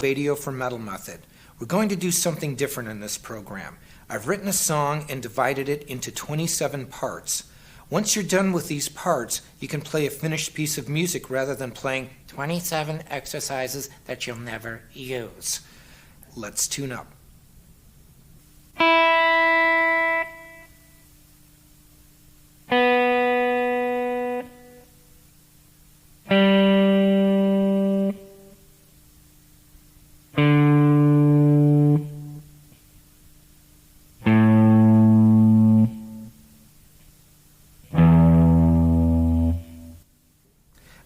Batio for Metal Method. We're going to do something different in this program. I've written a song and divided it into 27 parts. Once you're done with these parts, you can play a finished piece of music rather than playing 27 exercises that you'll never use. Let's tune up.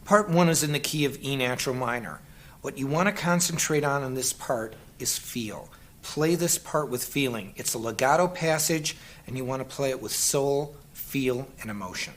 Part 1 is in the key of E natural minor. What you want to concentrate on in this part is feel. Play this part with feeling. It's a legato passage, and you want to play it with soul, feel, and emotion.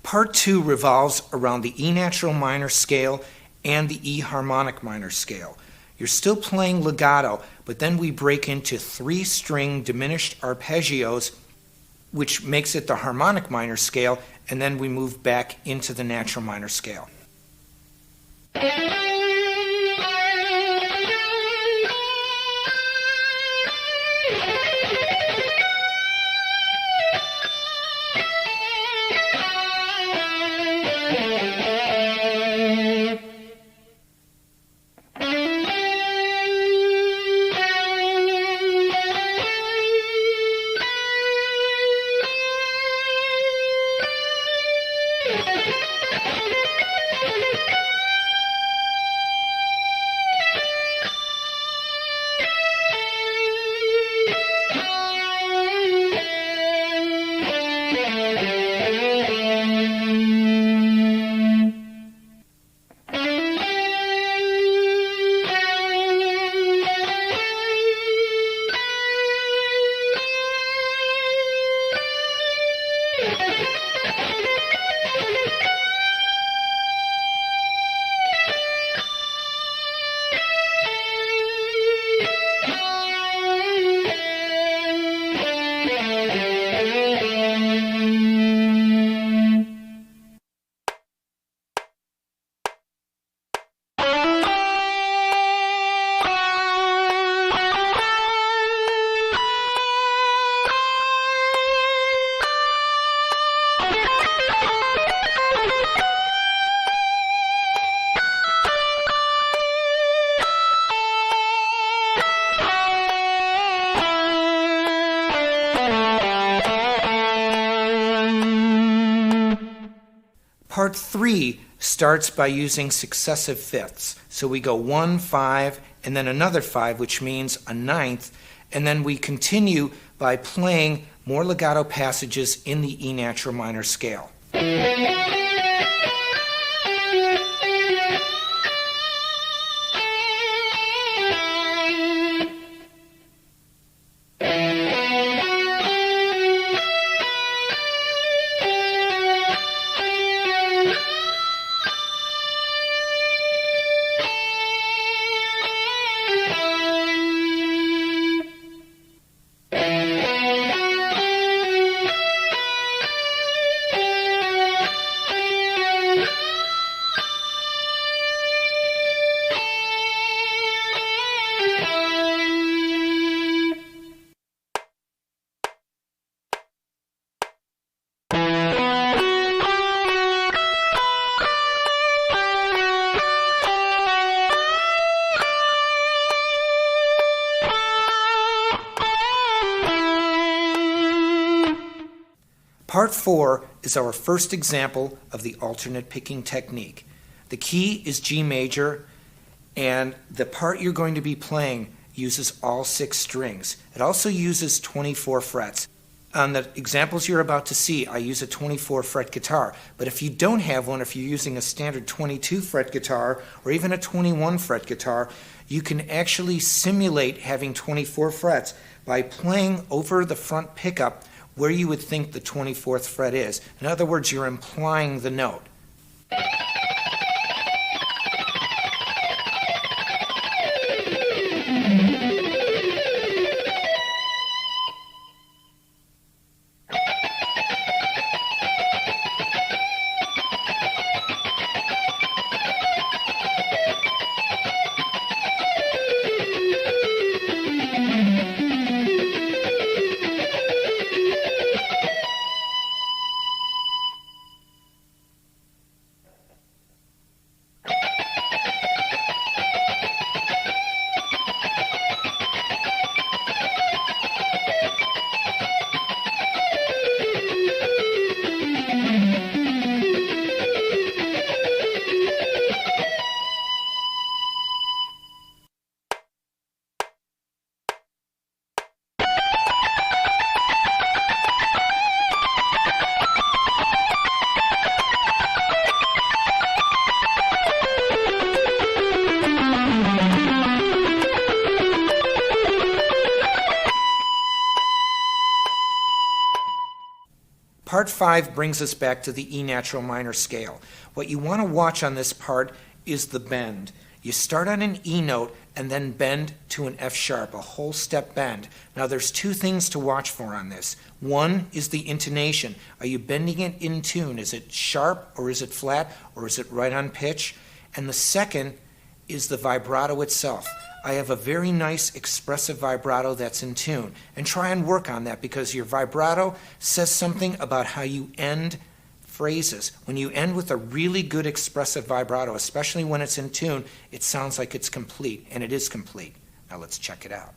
Part 2 revolves around the E natural minor scale and the E harmonic minor scale. You're still playing legato, but then we break into 3-string diminished arpeggios, which makes it the harmonic minor scale, and then we move back into the natural minor scale. Part 3 starts by using successive fifths. So we go 1, 5, and then another 5, which means a ninth, and then we continue by playing more legato passages in the E natural minor scale. Part 4 is our first example of the alternate picking technique. The key is G major, and the part you're going to be playing uses all 6 strings. It also uses 24 frets. On the examples you're about to see, I use a 24 fret guitar, but if you don't have one, if you're using a standard 22 fret guitar or even a 21 fret guitar, you can actually simulate having 24 frets by playing over the front pickup where you would think the 24th fret is. In other words, you're implying the note. Part 5 brings us back to the E natural minor scale. What you want to watch on this part is the bend. You start on an E note and then bend to an F sharp, a whole step bend. Now there's 2 things to watch for on this. One is the intonation. Are you bending it in tune? Is it sharp or is it flat or is it right on pitch? And the second is the vibrato itself. I have a very nice expressive vibrato that's in tune, and try and work on that because your vibrato says something about how you end phrases. When you end with a really good expressive vibrato, especially when it's in tune, it sounds like it's complete, and it is complete. Now let's check it out.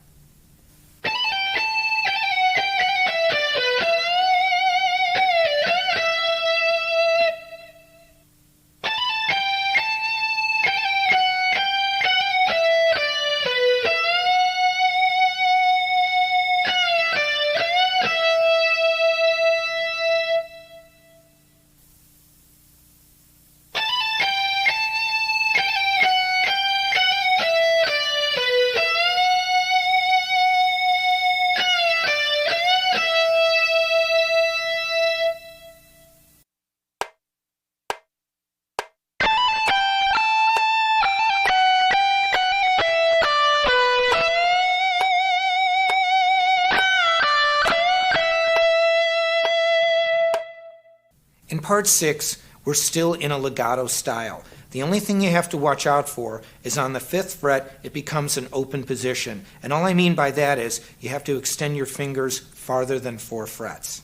In part 6, we're still in a legato style. The only thing you have to watch out for is on the 5th fret, it becomes an open position. And all I mean by that is you have to extend your fingers farther than 4 frets.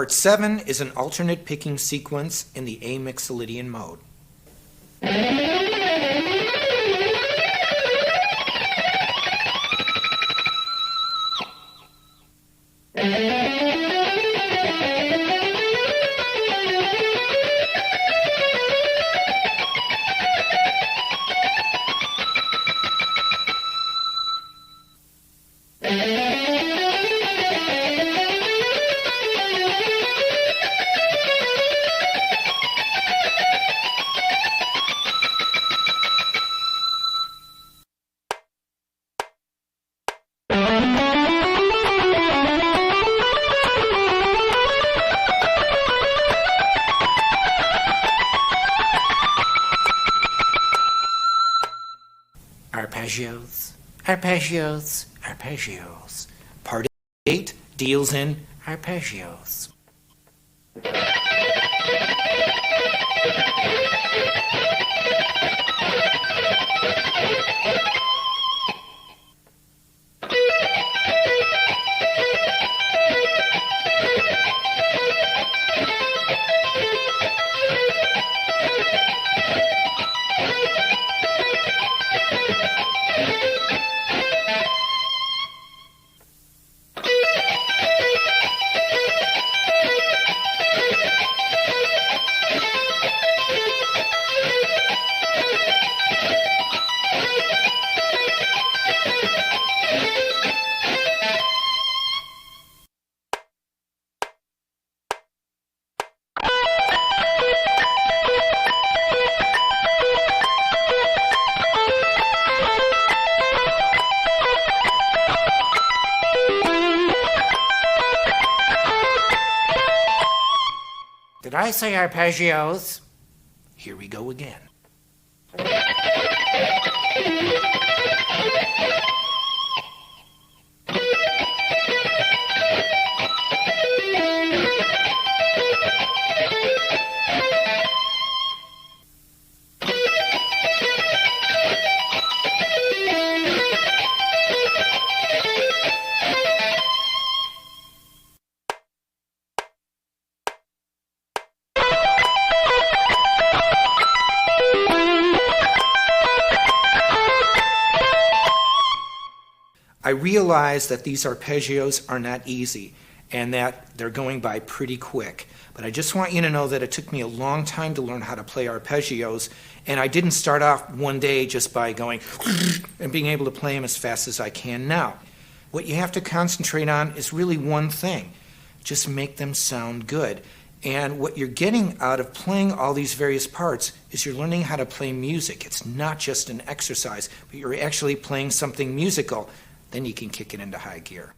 Part 7 is an alternate picking sequence in the A mixolydian mode. Arpeggios, arpeggios, arpeggios. Part 8 deals in arpeggios. Did I say arpeggios? Here we go again. I realize that these arpeggios are not easy and that they're going by pretty quick. But I just want you to know that it took me a long time to learn how to play arpeggios, and I didn't start off one day just by going and being able to play them as fast as I can now. What you have to concentrate on is really one thing. Just make them sound good. And what you're getting out of playing all these various parts is you're learning how to play music. It's not just an exercise, but you're actually playing something musical. Then you can kick it into high gear.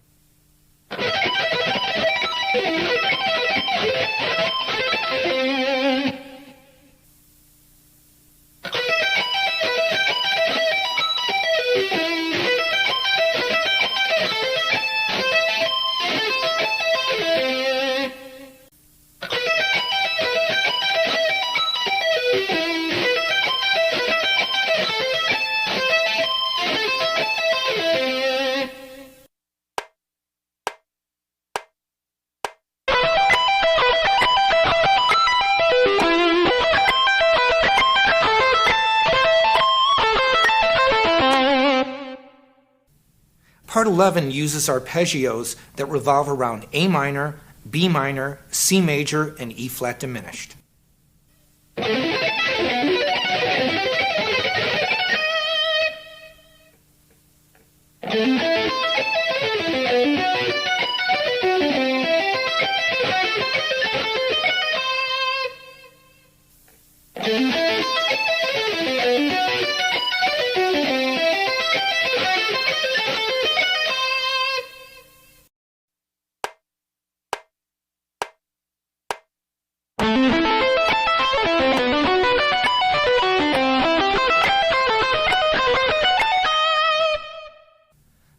Part 11 uses arpeggios that revolve around A minor, B minor, C major, and E flat diminished.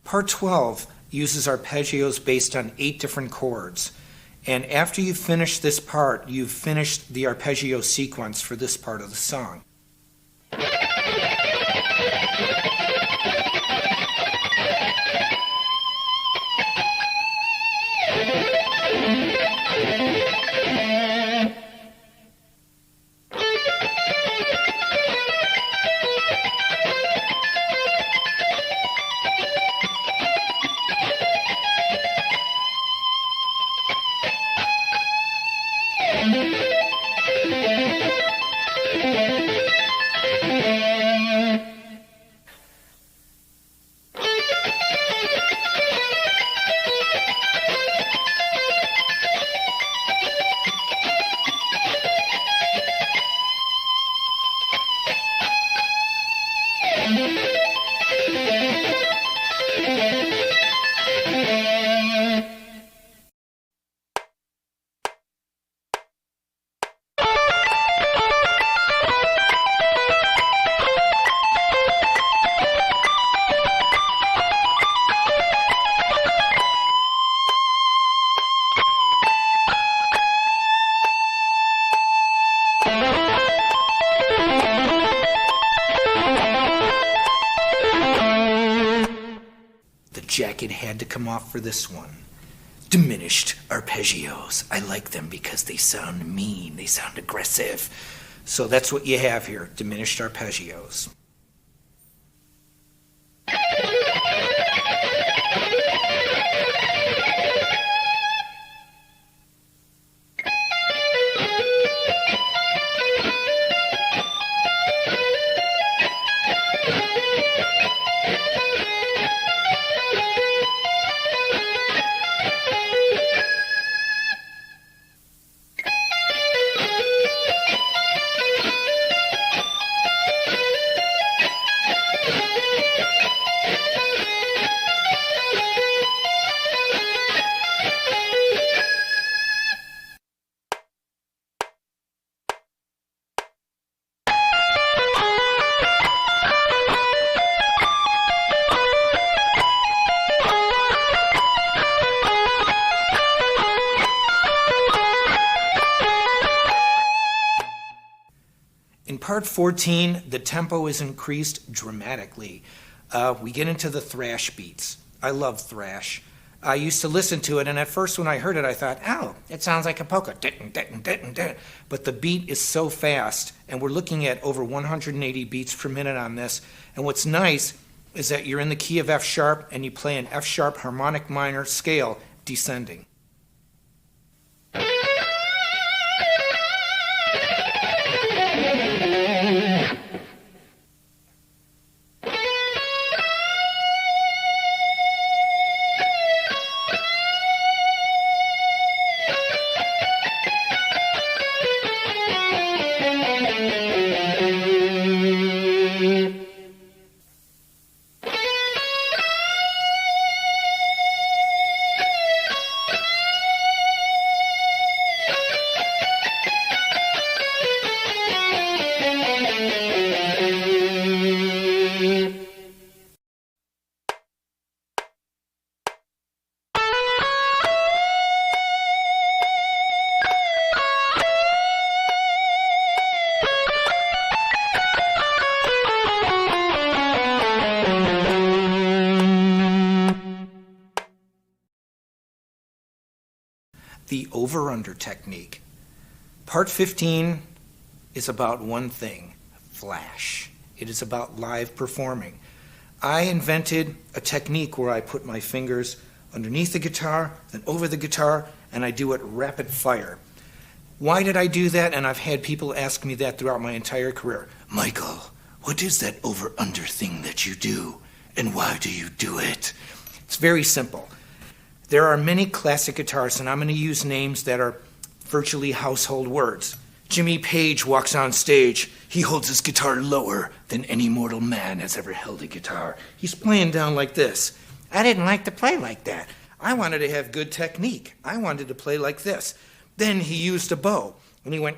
Part 12 uses arpeggios based on 8 different chords. And after you finish this part, you've finished the arpeggio sequence for this part of the song. jacket had to come off for this one. Diminished arpeggios. I like them because they sound mean, they sound aggressive. So that's what you have here, diminished arpeggios. In part 14, the tempo is increased dramatically. We get into the thrash beats. I love thrash. I used to listen to it, and at first when I heard it, I thought, oh, it sounds like a polka. But the beat is so fast, and we're looking at over 180 beats per minute on this. And what's nice is that you're in the key of F sharp, and you play an F sharp harmonic minor scale descending. The over-under technique. Part 15 is about one thing, flash. It is about live performing. I invented a technique where I put my fingers underneath the guitar, then over the guitar, and I do it rapid fire. Why did I do that? And I've had people ask me that throughout my entire career. Michael, what is that over-under thing that you do, and why do you do it? It's very simple. There are many classic guitarists, and I'm going to use names that are virtually household words. Jimmy Page walks on stage. He holds his guitar lower than any mortal man has ever held a guitar. He's playing down like this. I didn't like to play like that. I wanted to have good technique. I wanted to play like this. Then he used a bow, and he went,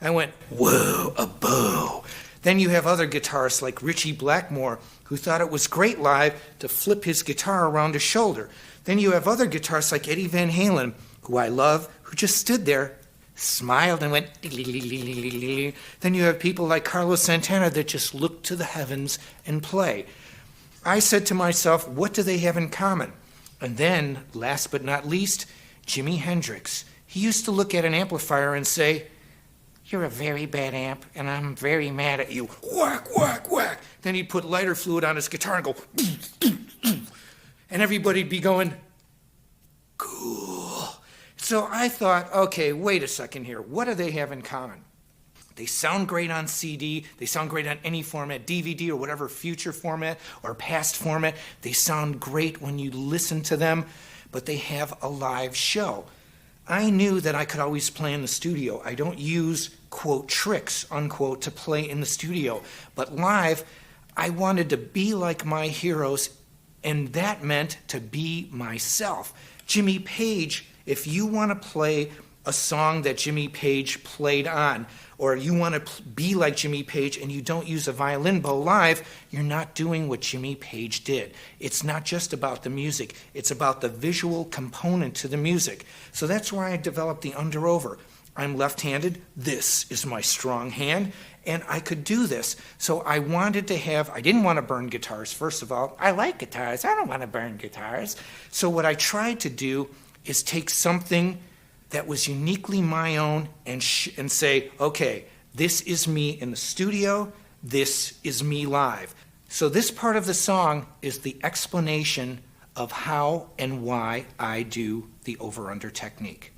I went, whoa, a bow. Then you have other guitarists like Ritchie Blackmore, who thought it was great live to flip his guitar around his shoulder. Then you have other guitarists like Eddie Van Halen, who I love, who just stood there, smiled and went, then you have people like Carlos Santana that just look to the heavens and play. I said to myself, what do they have in common? And then, last but not least, Jimi Hendrix. He used to look at an amplifier and say, you're a very bad amp, and I'm very mad at you. Whack, whack, whack. Then he'd put lighter fluid on his guitar and go, and everybody'd be going, cool. So I thought, okay, wait a second here. What do they have in common? They sound great on CD. They sound great on any format, DVD or whatever future format or past format. They sound great when you listen to them, but they have a live show. I knew that I could always play in the studio. I don't use, quote, tricks, unquote, to play in the studio. But live, I wanted to be like my heroes, and that meant to be myself. Jimmy Page, if you want to play a song that Jimmy Page played on, or you want to be like Jimmy Page and you don't use a violin bow live, you're not doing what Jimmy Page did. It's not just about the music, it's about the visual component to the music. So that's why I developed the under-over. I'm left-handed. This is my strong hand, and I could do this. So I didn't want to burn guitars, first of all. I like guitars. I don't want to burn guitars. So what I tried to do is take something that was uniquely my own and say, okay, this is me in the studio, this is me live. So this part of the song is the explanation of how and why I do the over-under technique.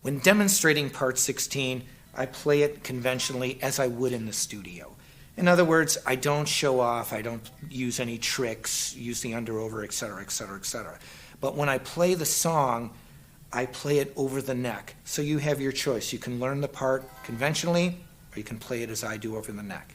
When demonstrating part 16, I play it conventionally as I would in the studio. In other words, I don't show off, I don't use any tricks, use the under-over, etc., etc., etc. But when I play the song, I play it over the neck. So you have your choice. You can learn the part conventionally, or you can play it as I do over the neck.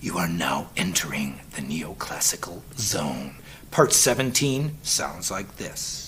You are now entering the neoclassical zone. Part 17 sounds like this.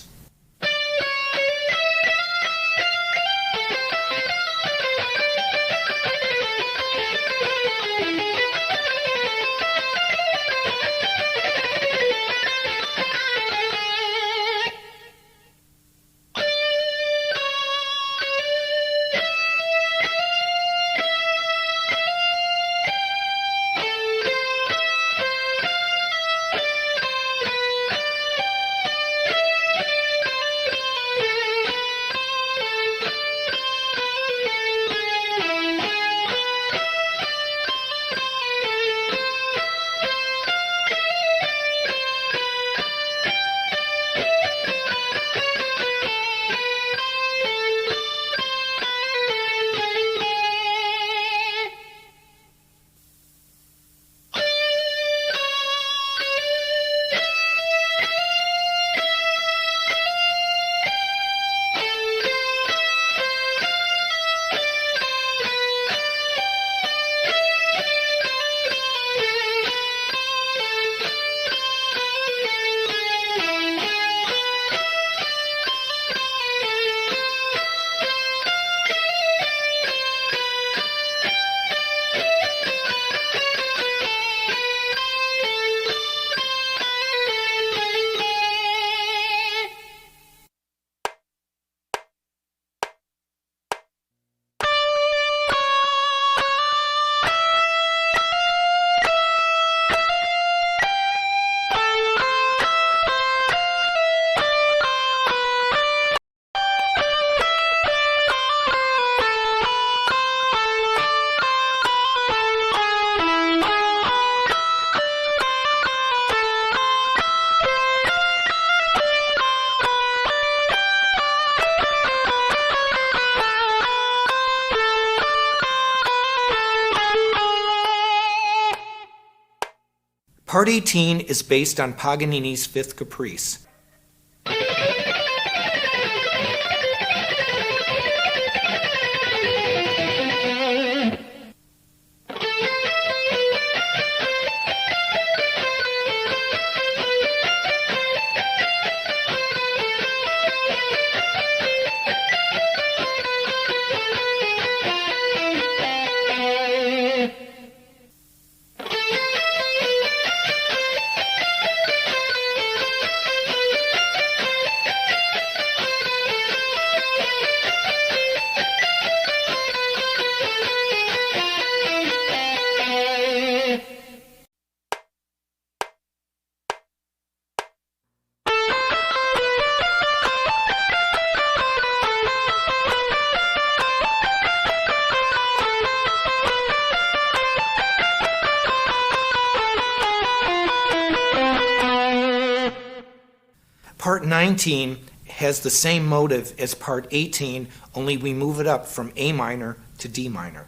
Part 18 is based on Paganini's Fifth Caprice. Part 19 has the same motive as Part 18, only we move it up from A minor to D minor.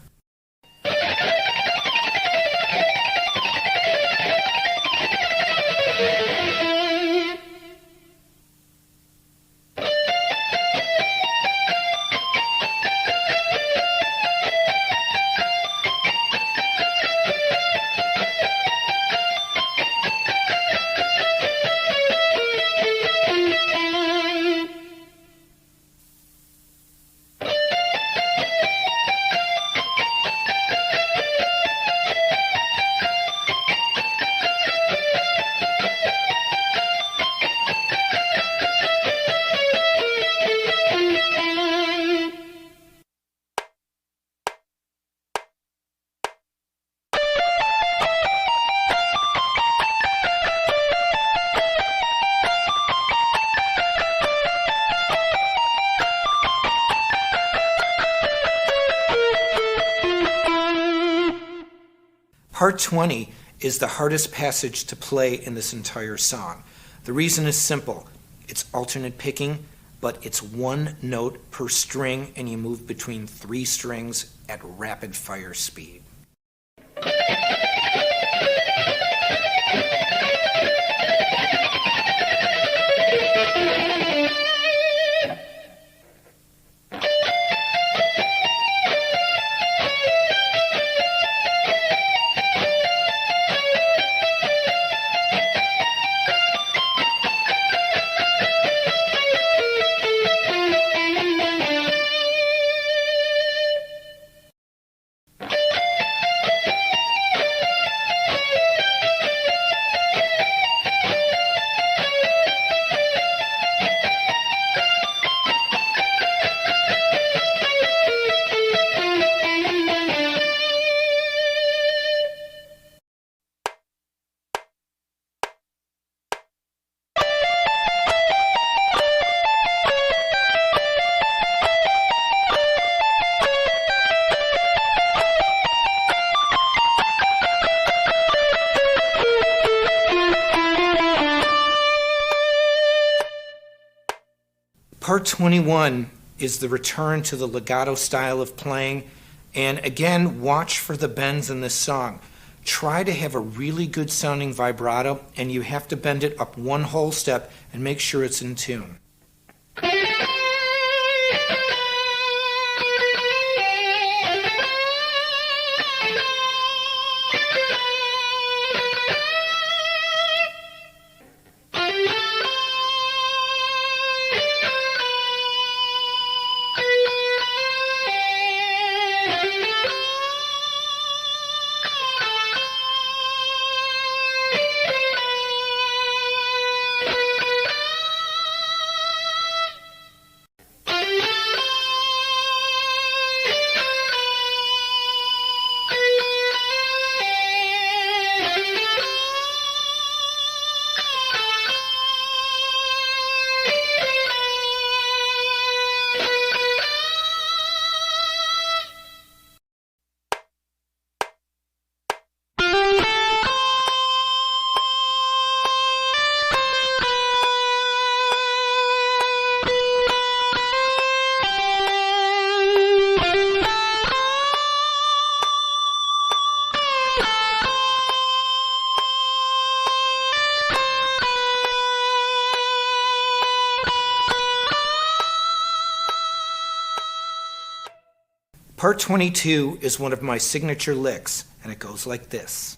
Part 20 is the hardest passage to play in this entire song. The reason is simple. It's alternate picking, but it's one note per string, and you move between 3 strings at rapid fire speed. Part 21 is the return to the legato style of playing, and again, watch for the bends in this song. Try to have a really good sounding vibrato, and you have to bend it up one whole step and make sure it's in tune. Part 22 is one of my signature licks, and it goes like this.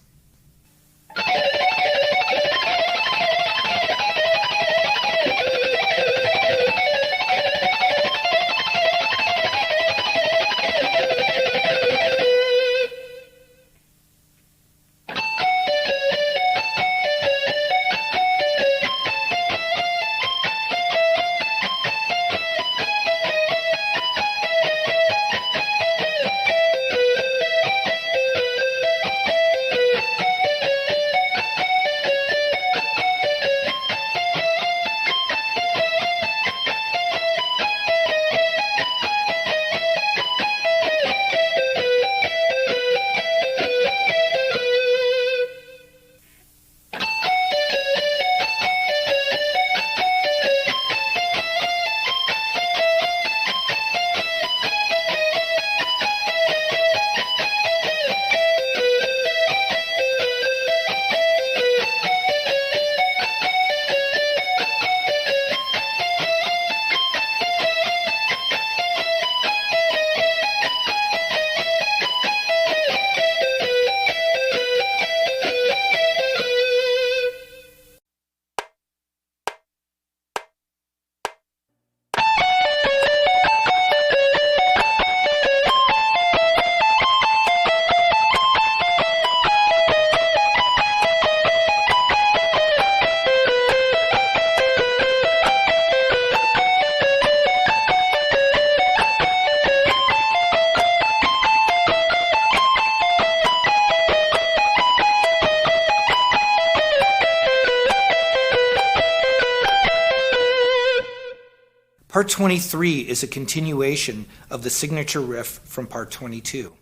Part 23 is a continuation of the signature riff from Part 22.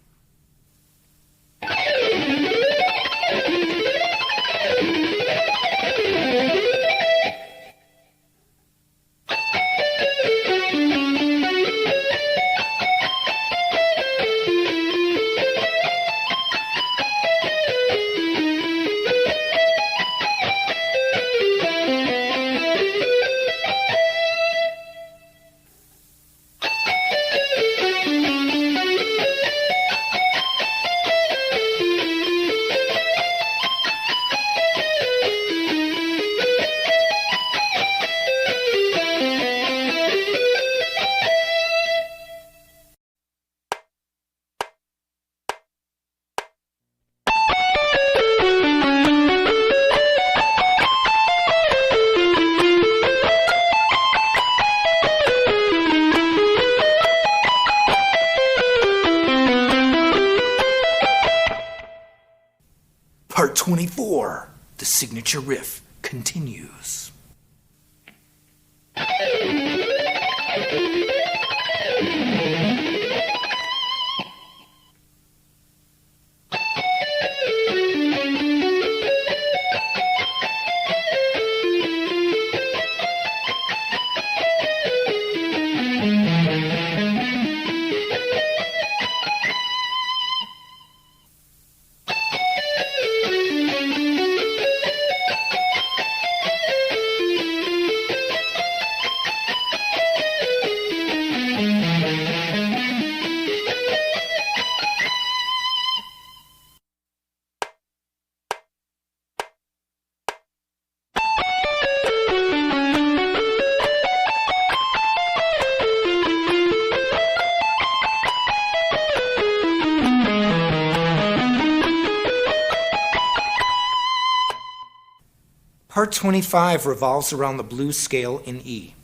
Part 24, the signature riff, continues. Part 25 revolves around the blues scale in E.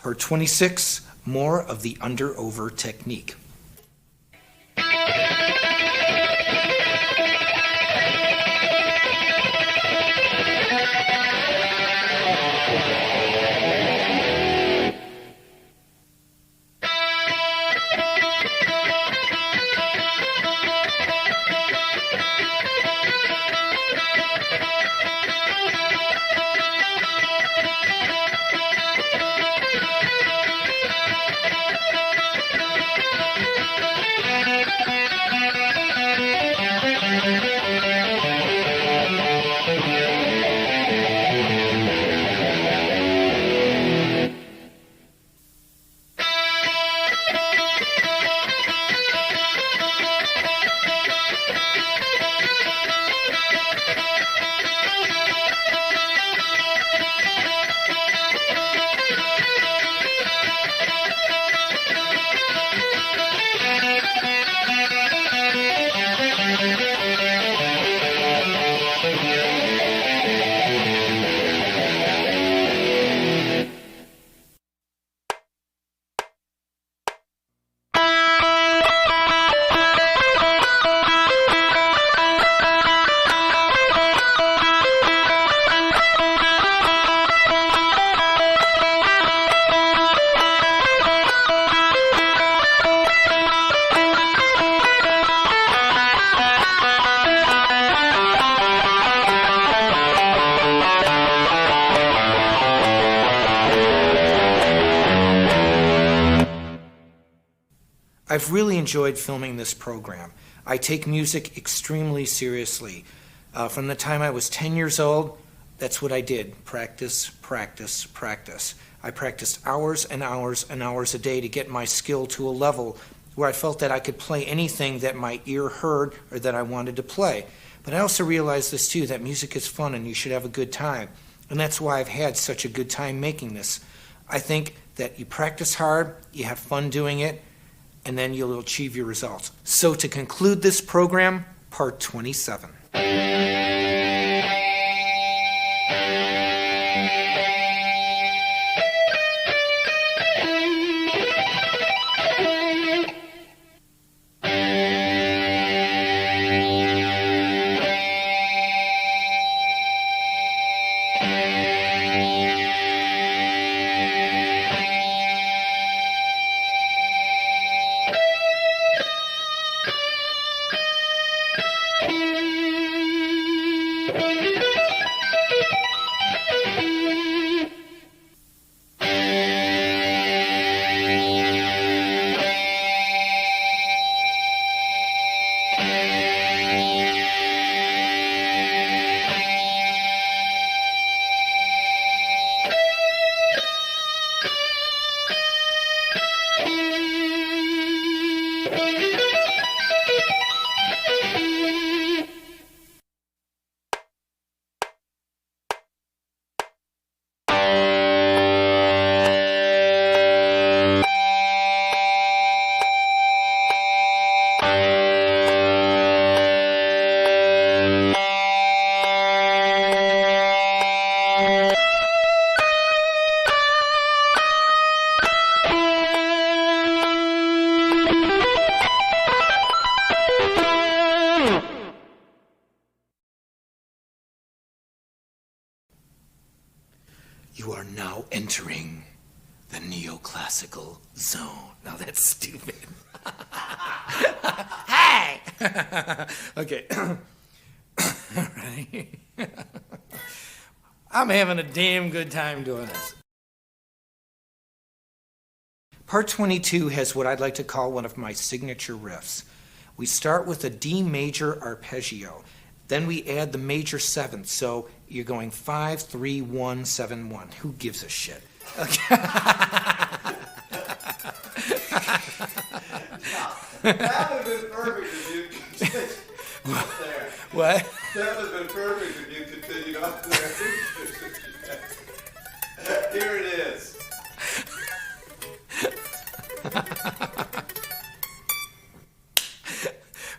Part 26, more of the under-over technique. I've really enjoyed filming this program. I take music extremely seriously. From the time I was 10 years old, that's what I did. Practice, practice, practice. I practiced hours and hours and hours a day to get my skill to a level where I felt that I could play anything that my ear heard or that I wanted to play. But I also realized this too, that music is fun and you should have a good time. And that's why I've had such a good time making this. I think that you practice hard, you have fun doing it, and then you'll achieve your results. So to conclude this program, part 27. You are now entering the neoclassical zone. Now that's stupid. Hey! Okay. Ready? I'm having a damn good time doing this. Part 22 has what I'd like to call one of my signature riffs. We start with a D major arpeggio. Then we add the major seventh, so you're going 5, 3, 1, 7, 1. Who gives a shit? Okay. That would have been perfect if you continued up there. What? That would have been perfect if you continued up there. Here it is.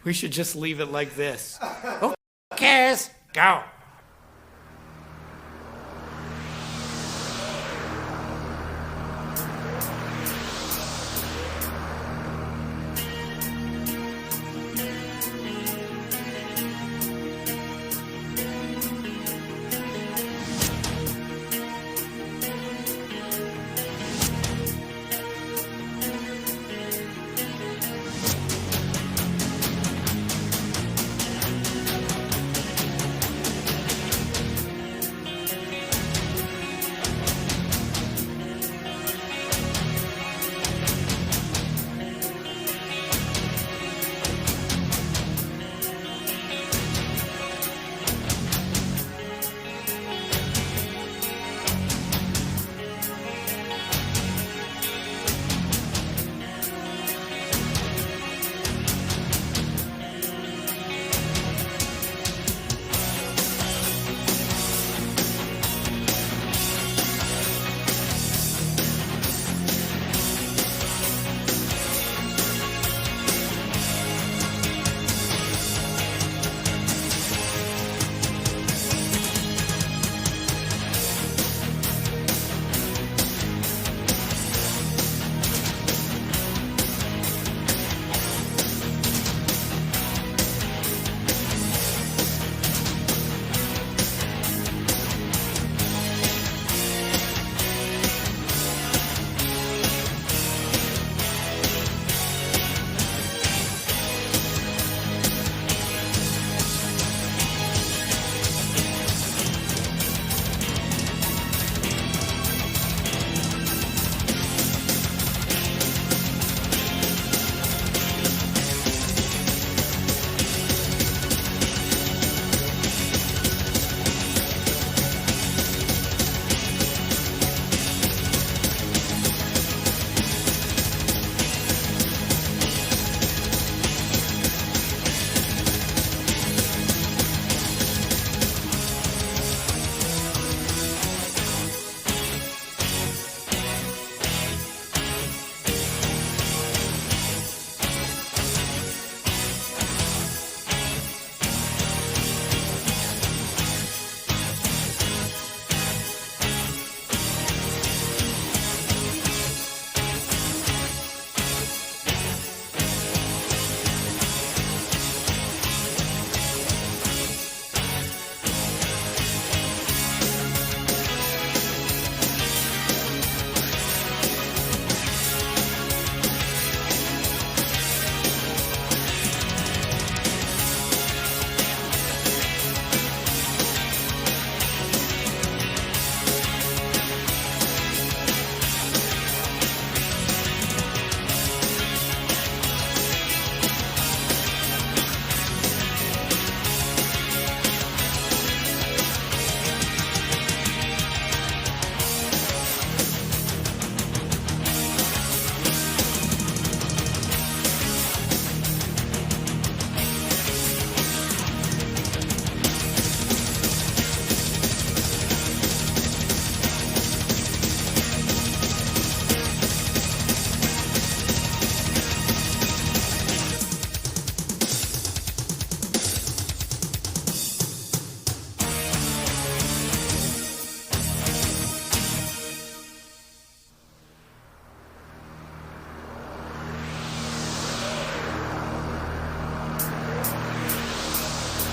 We should just leave it like this. Who cares? Go.